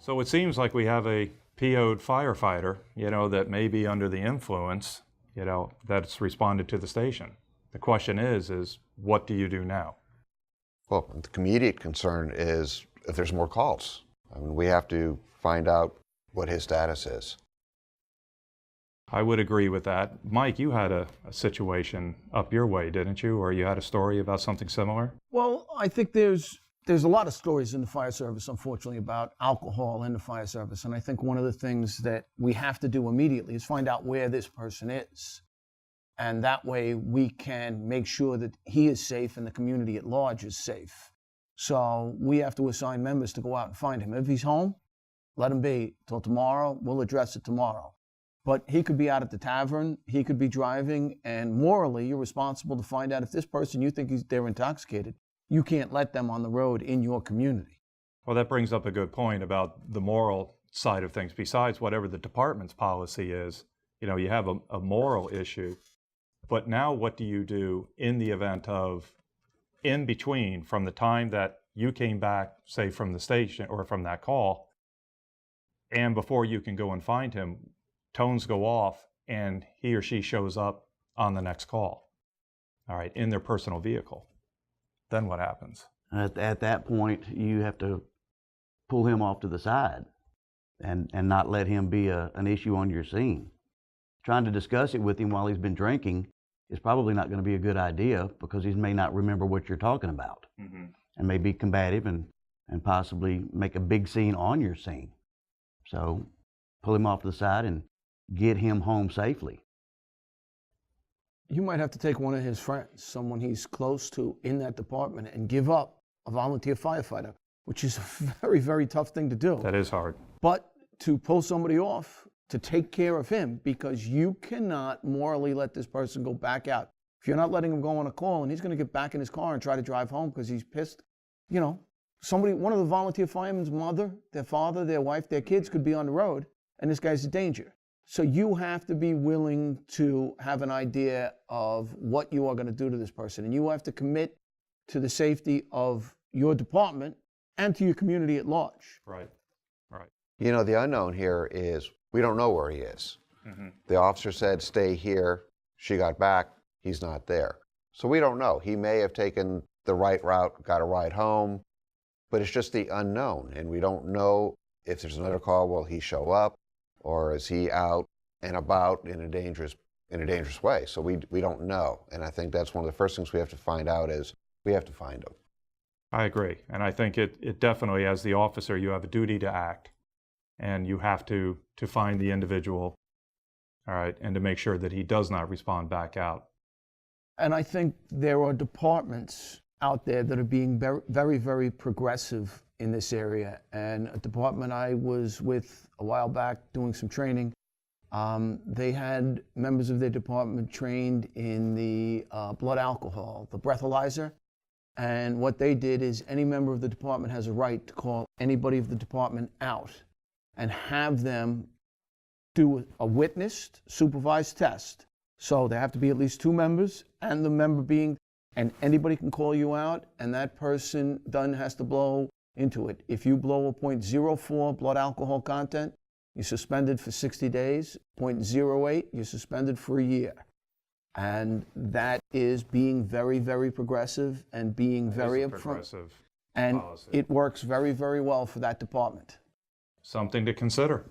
So it seems like we have a PO'd firefighter, that may be under the influence, that's responded to the station. The question is what do you do now? Well, the immediate concern is if there's more calls. I mean, we have to find out what his status is. I would agree with that. Mike, you had a situation up your way, didn't you? Or you had a story about something similar? Well, I think there's a lot of stories in the fire service, unfortunately, about alcohol in the fire service. And I think one of the things that we have to do immediately is find out where this person is. And that way we can make sure that he is safe and the community at large is safe. So we have to assign members to go out and find him. If he's home, let him be till tomorrow. We'll address it tomorrow. But he could be out at the tavern, he could be driving, and morally you're responsible to find out if this person, you think they're intoxicated, you can't let them on the road in your community. Well, that brings up a good point about the moral side of things. Besides whatever the department's policy is, you have a moral issue. But now what do you do in the event of, in between, from the time that you came back, say from the station or from that call, and before you can go and find him, tones go off and he or she shows up on the next call, all right, in their personal vehicle. Then what happens? At that point, you have to pull him off to the side and not let him be an issue on your scene. Trying to discuss it with him while he's been drinking is probably not going to be a good idea because he may not remember what you're talking about, and may be combative and possibly make a big scene on your scene. So pull him off to the side and get him home safely. You might have to take one of his friends, someone he's close to in that department, and give up a volunteer firefighter, which is a very, very tough thing to do. That is hard. But to pull somebody off to take care of him, because you cannot morally let this person go back out. If you're not letting him go on a call and he's going to get back in his car and try to drive home because he's pissed, one of the volunteer firemen's mother, their father, their wife, their kids could be on the road, and this guy's a danger. So you have to be willing to have an idea of what you are going to do to this person. And you have to commit to the safety of your department and to your community at large. Right, right. The unknown here is we don't know where he is. The officer said, stay here. She got back. He's not there. So we don't know. He may have taken the right route, got a ride home, but it's just the unknown. And we don't know if there's another call, will he show up? Or is he out and about in a dangerous way? So we don't know. And I think that's one of the first things we have to find out is we have to find him. I agree. And I think it definitely, as the officer, you have a duty to act. And you have to find the individual, all right, and to make sure that he does not respond back out. And I think there are departments out there that are being very, very, very progressive in this area. And a department I was with a while back doing some training, they had members of their department trained in the blood alcohol, the breathalyzer. And what they did is any member of the department has a right to call anybody of the department out and have them do a witnessed, supervised test. So there have to be at least 2 members, and the member and anybody can call you out, and that person then has to blow into it. If you blow a 0.04 blood alcohol content, you're suspended for 60 days. 0.08, you're suspended for a year. And that is being very, very progressive and being very upfront. And policy. It works very, very well for that department. Something to consider.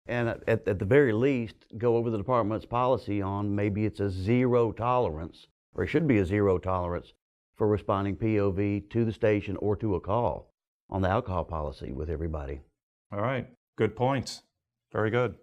And at the very least, go over the department's policy on maybe it's a 0 tolerance, or it should be a 0 tolerance for responding POV to the station or to a call on the alcohol policy with everybody. All right. Good points. Very good.